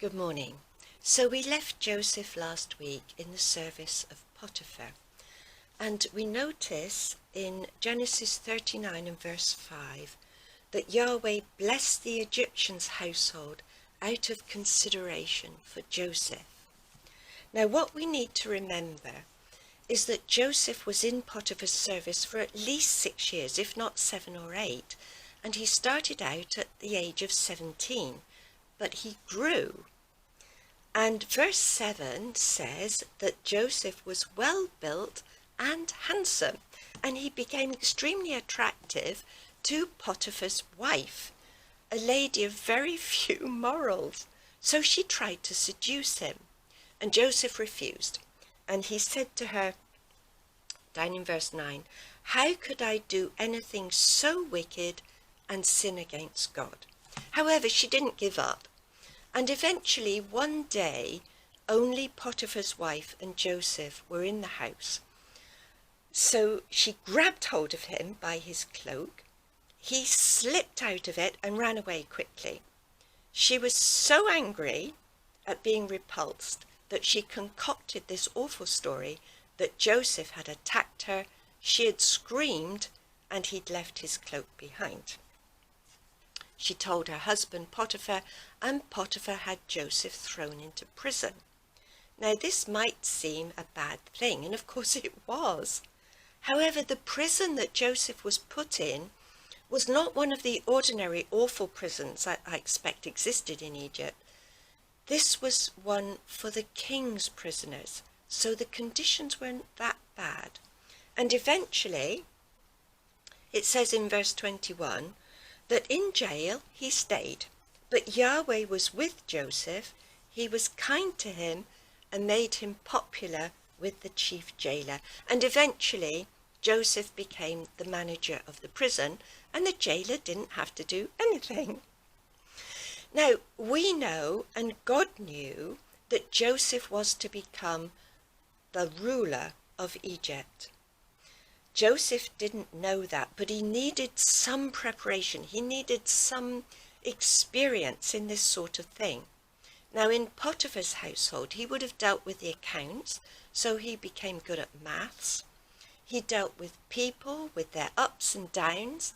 Good morning. So we left Joseph last week in the service of Potiphar, and we notice in Genesis 39 and verse 5 that Yahweh blessed the Egyptian's household out of consideration for Joseph. Now what we need to remember is that Joseph was in Potiphar's service for at least 6 years, if not 7 or 8, and he started out at the age of 17, but he grew. And verse 7 says that Joseph was well built and handsome, and he became extremely attractive to Potiphar's wife, a lady of very few morals. So she tried to seduce him, and Joseph refused. And he said to her, down in verse 9, "How could I do anything so wicked and sin against God?" However, she didn't give up. And eventually, one day, only Potiphar's wife and Joseph were in the house. So she grabbed hold of him by his cloak. He slipped out of it and ran away quickly. She was so angry at being repulsed that she concocted this awful story that Joseph had attacked her, she had screamed, and he'd left his cloak behind. She told her husband Potiphar, and Potiphar had Joseph thrown into prison. Now this might seem a bad thing, and of course it was. However, the prison that Joseph was put in was not one of the ordinary awful prisons I expect existed in Egypt. This was one for the king's prisoners, so the conditions weren't that bad. And eventually, it says in verse 21, that in jail he stayed, but Yahweh was with Joseph, he was kind to him and made him popular with the chief jailer. And eventually Joseph became the manager of the prison, and the jailer didn't have to do anything. Now we know, and God knew, that Joseph was to become the ruler of Egypt. Joseph didn't know that, but he needed some preparation. He needed some experience in this sort of thing. Now in Potiphar's household, he would have dealt with the accounts, so he became good at maths. He dealt with people, with their ups and downs,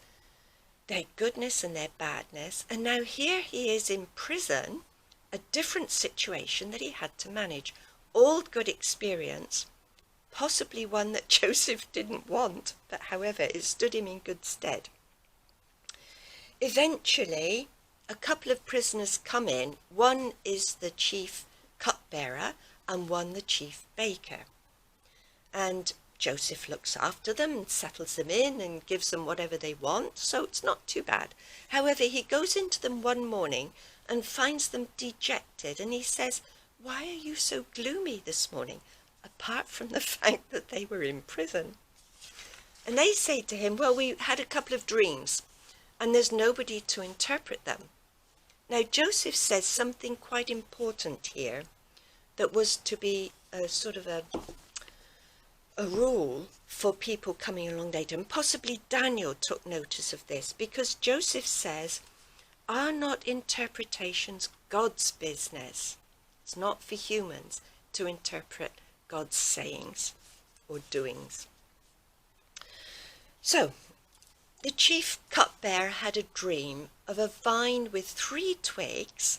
their goodness and their badness. And now here he is in prison, a different situation that he had to manage. All good experience, possibly one that Joseph didn't want, but however, it stood him in good stead. Eventually, a couple of prisoners come in. One is the chief cupbearer and one the chief baker. And Joseph looks after them and settles them in and gives them whatever they want, so it's not too bad. However, he goes into them one morning and finds them dejected, and he says, "Why are you so gloomy this morning?" apart from the fact that they were in prison. And they say to him, "Well, we had a couple of dreams, and there's nobody to interpret them." Now, Joseph says something quite important here that was to be a sort of a rule for people coming along later, and possibly Daniel took notice of this, because Joseph says, "Are not interpretations God's business?" It's not for humans to interpret God's sayings or doings. So, the chief cupbearer had a dream of a vine with 3 twigs,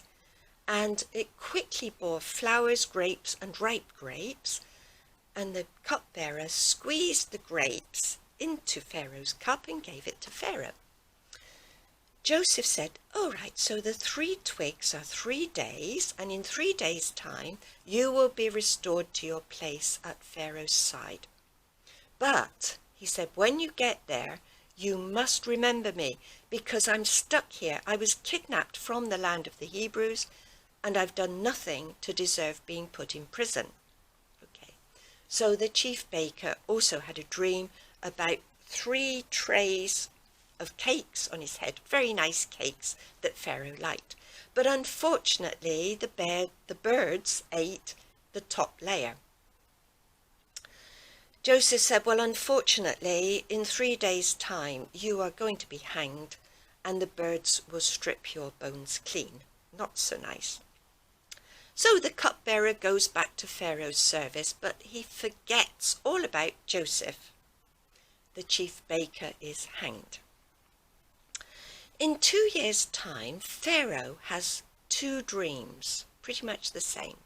and it quickly bore flowers, grapes, and ripe grapes, and the cupbearer squeezed the grapes into Pharaoh's cup and gave it to Pharaoh. Joseph said, "All right, so the 3 twigs are 3 days, and in 3 days' time you will be restored to your place at Pharaoh's side. But," he said, "when you get there, you must remember me, because I'm stuck here. I was kidnapped from the land of the Hebrews, and I've done nothing to deserve being put in prison." Okay, so the chief baker also had a dream about 3 trays of cakes on his head, very nice cakes that Pharaoh liked. But unfortunately, the birds ate the top layer. Joseph said, "Well, unfortunately, in 3 days' time, you are going to be hanged, and the birds will strip your bones clean." Not so nice. So the cupbearer goes back to Pharaoh's service, but he forgets all about Joseph. The chief baker is hanged. In 2 years' time, Pharaoh has 2 dreams, pretty much the same.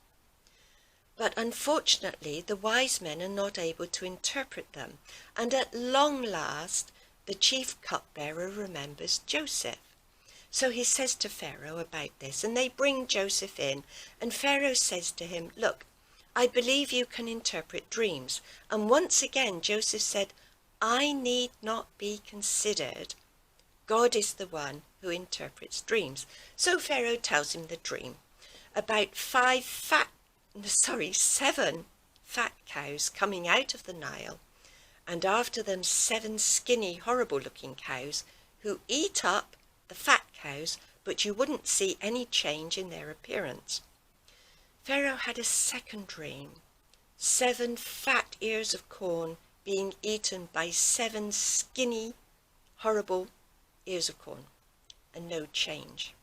But unfortunately, the wise men are not able to interpret them, and at long last, the chief cupbearer remembers Joseph. So he says to Pharaoh about this, and they bring Joseph in, and Pharaoh says to him, "Look, I believe you can interpret dreams." And once again, Joseph said, "I need not be considered. God is the one who interprets dreams." So Pharaoh tells him the dream about 7 fat cows coming out of the Nile, and after them 7 skinny, horrible-looking cows who eat up the fat cows, but you wouldn't see any change in their appearance. Pharaoh had a second dream, 7 fat ears of corn being eaten by 7 skinny, horrible ears of corn, and no change.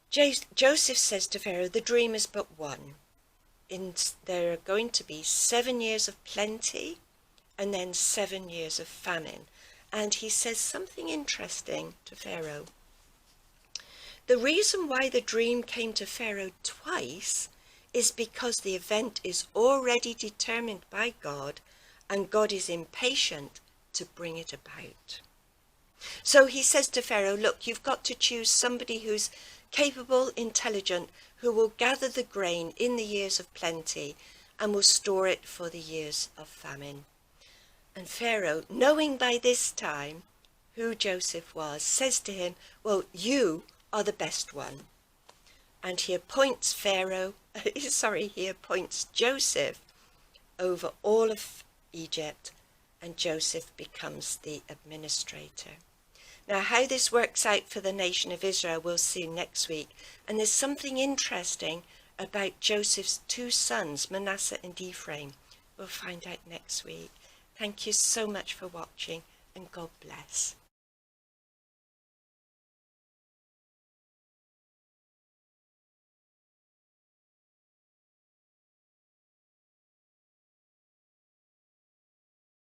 Joseph says to Pharaoh, the dream is but one. There are going to be 7 years of plenty and then 7 years of famine. And he says something interesting to Pharaoh. The reason why the dream came to Pharaoh twice is because the event is already determined by God, and God is impatient to bring it about. So he says to Pharaoh, look, you've got to choose somebody who's capable, intelligent, who will gather the grain in the years of plenty and will store it for the years of famine. And Pharaoh, knowing by this time who Joseph was, says to him, well, you are the best one. And he appoints he appoints Joseph over all of Egypt, and Joseph becomes the administrator. Now, how this works out for the nation of Israel, we'll see next week. And there's something interesting about Joseph's 2 sons, Manasseh and Ephraim. We'll find out next week. Thank you so much for watching, and God bless.